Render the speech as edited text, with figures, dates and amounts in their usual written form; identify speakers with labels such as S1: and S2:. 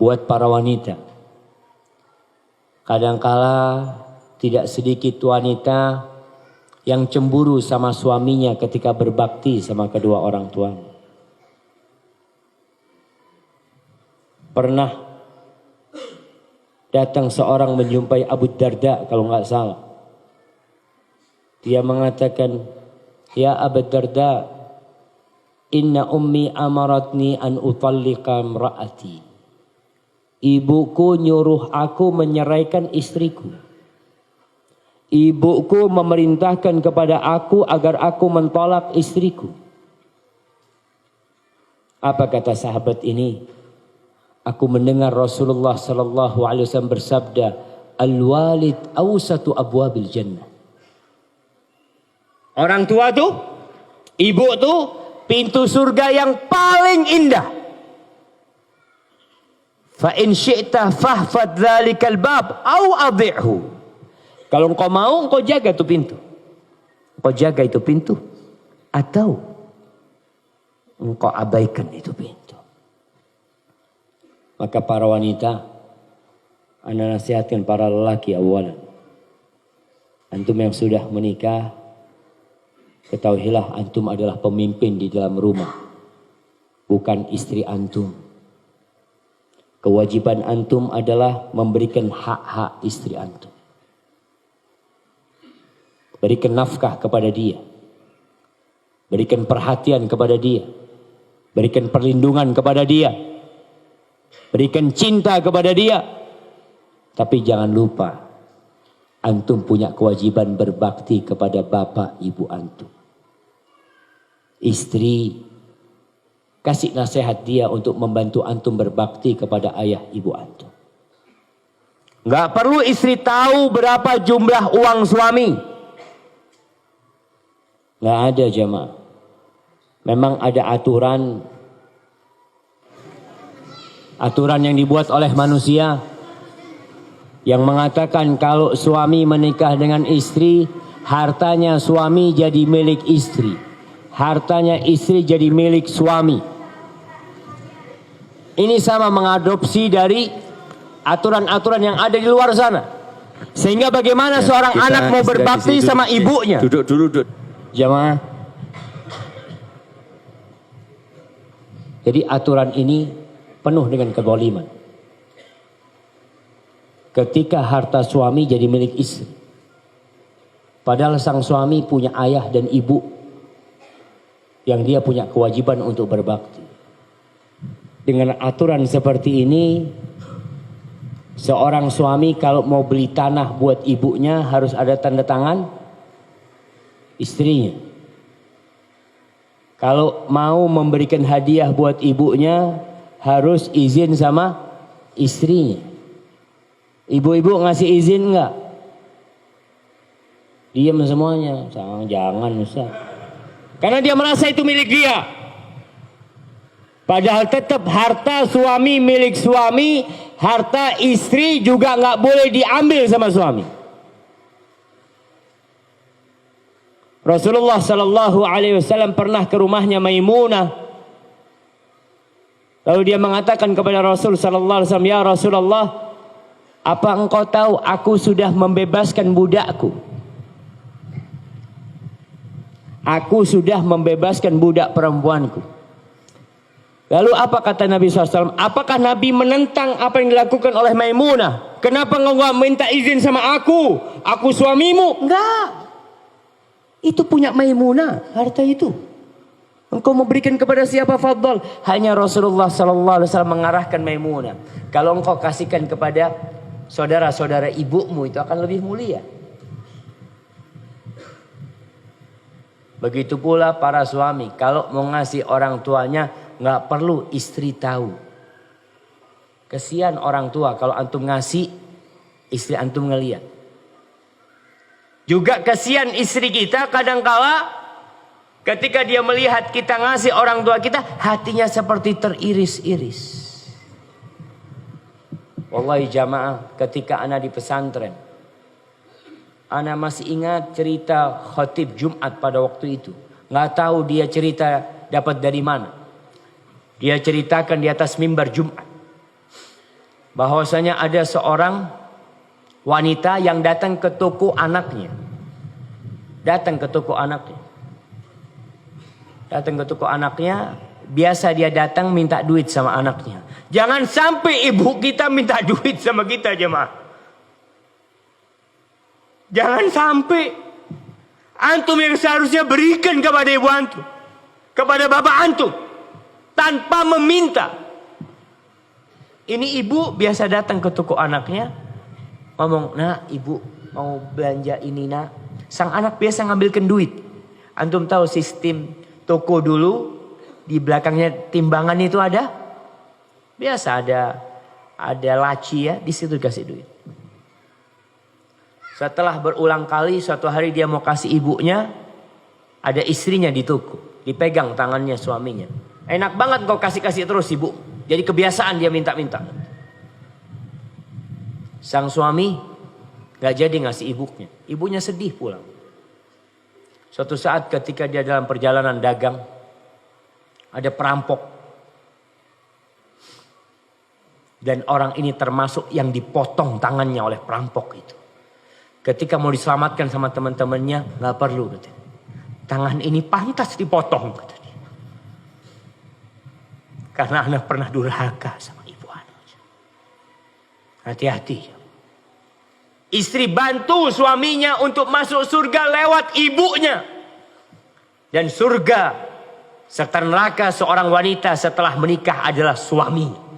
S1: buat para wanita. Kadangkala tidak sedikit wanita yang cemburu sama suaminya ketika berbakti sama kedua orang tuanya. Pernah datang seorang menjumpai Abu Darda kalau nggak salah. Dia mengatakan, "Ya Abu Darda, inna ummi amaratni an utalliqa imra'ati." Ibuku nyuruh aku menyeraikan istriku. Ibuku memerintahkan kepada aku agar aku mentolak istriku. Apa kata sahabat ini? Aku mendengar Rasulullah sallallahu alaihi wasallam bersabda, "Al-walid awsatu abwabil jannah." Orang tua tuh, ibu tuh pintu surga yang paling indah. Fa in syi'ta fahfad dzalikal bab au adhi'hu. Kalau engkau mau, engkau jaga tuh pintu. Engkau jaga itu pintu atau engkau abaikan itu pintu. Maka para wanita, ana nasihatkan para lelaki awalan. Antum yang sudah menikah, ketahuilah antum adalah pemimpin di dalam rumah, bukan istri antum. Kewajiban antum adalah memberikan hak-hak istri antum. Berikan nafkah kepada dia. Berikan perhatian kepada dia. Berikan perlindungan kepada dia. Berikan cinta kepada dia. Tapi jangan lupa, antum punya kewajiban berbakti kepada bapak ibu antum. Istri, kasih nasihat dia untuk membantu antum berbakti kepada ayah ibu antum. Gak perlu istri tahu berapa jumlah uang suami. Gak ada jemaah. Memang ada aturan yang dibuat oleh manusia yang mengatakan kalau suami menikah dengan istri, hartanya suami jadi milik istri, hartanya istri jadi milik suami. Ini sama mengadopsi dari aturan-aturan yang ada di luar sana. Sehingga bagaimana seorang anak mau berbakti sama ibunya?
S2: Duduk dulu, duduk.
S1: Jamaah. Jadi aturan ini penuh dengan kezaliman. Ketika harta suami jadi milik istri, padahal sang suami punya ayah dan ibu yang dia punya kewajiban untuk berbakti. Dengan aturan seperti ini, seorang suami kalau mau beli tanah buat ibunya harus ada tanda tangan istrinya. Kalau mau memberikan hadiah buat ibunya harus izin sama istrinya. Ibu-ibu ngasih izin enggak? Diam semuanya. Jangan Ustaz. Karena dia merasa itu milik dia. Padahal tetap harta suami milik suami, harta istri juga nggak boleh diambil sama suami. Rasulullah Sallallahu Alaihi Wasallam pernah ke rumahnya Maimunah. Lalu dia mengatakan kepada Rasul Sallallahu Alaihi Wasallam, "Ya Rasulullah, apa engkau tahu aku sudah membebaskan budakku? Aku sudah membebaskan budak perempuanku." Lalu apa kata Nabi SAW? Apakah Nabi menentang apa yang dilakukan oleh Maimunah? Kenapa engkau gak minta izin sama aku? Aku suamimu? Enggak. Itu punya Maimunah, harta itu. Engkau memberikan kepada siapa fadl? Hanya Rasulullah SAW mengarahkan Maimunah. Kalau engkau kasihkan kepada saudara-saudara ibumu itu akan lebih mulia. Begitu pula para suami. Kalau mau ngasih orang tuanya, nggak perlu istri tahu. Kesian orang tua kalau antum ngasih, istri antum ngeliat. Juga kesian istri kita kadangkala ketika dia melihat kita ngasih orang tua kita, hatinya seperti teriris-iris. Wallahi jamaah, ketika ana di pesantren, ana masih ingat cerita khatib Jumat pada waktu itu. Nggak tahu dia cerita dapat dari mana. Dia ceritakan di atas mimbar Jumat. bahwasanya ada seorang wanita yang datang ke toko anaknya. Datang ke toko anaknya. Biasa dia datang minta duit sama anaknya. Jangan sampai ibu kita minta duit sama kita, jemaah. Jangan sampai. Antum yang seharusnya berikan kepada ibu antum, kepada bapak antum, tanpa meminta. Ini ibu biasa datang ke toko anaknya, ngomong, "Nak, ibu mau belanja ini, nak." Sang anak biasa ngambilkan duit. Antum tahu sistem toko dulu, di belakangnya timbangan itu ada? Biasa ada laci ya, di situ kasih duit. Setelah berulang kali, suatu hari dia mau kasih ibunya, ada istrinya di toko, dipegang tangannya suaminya. Enak banget kau kasih terus ibu. Jadi kebiasaan dia minta-minta. Sang suami gak jadi ngasih ibunya. Ibunya sedih pulang. Suatu saat ketika dia dalam perjalanan dagang, ada perampok. Dan orang ini termasuk yang dipotong tangannya oleh perampok itu. Ketika mau diselamatkan sama teman-temannya, gak perlu. Katanya. Tangan ini pantas dipotong. Katanya. Karena anak pernah durhaka sama ibu anak. Hati-hati. Istri bantu suaminya untuk masuk surga lewat ibunya. Dan surga serta neraka seorang wanita setelah menikah adalah suami.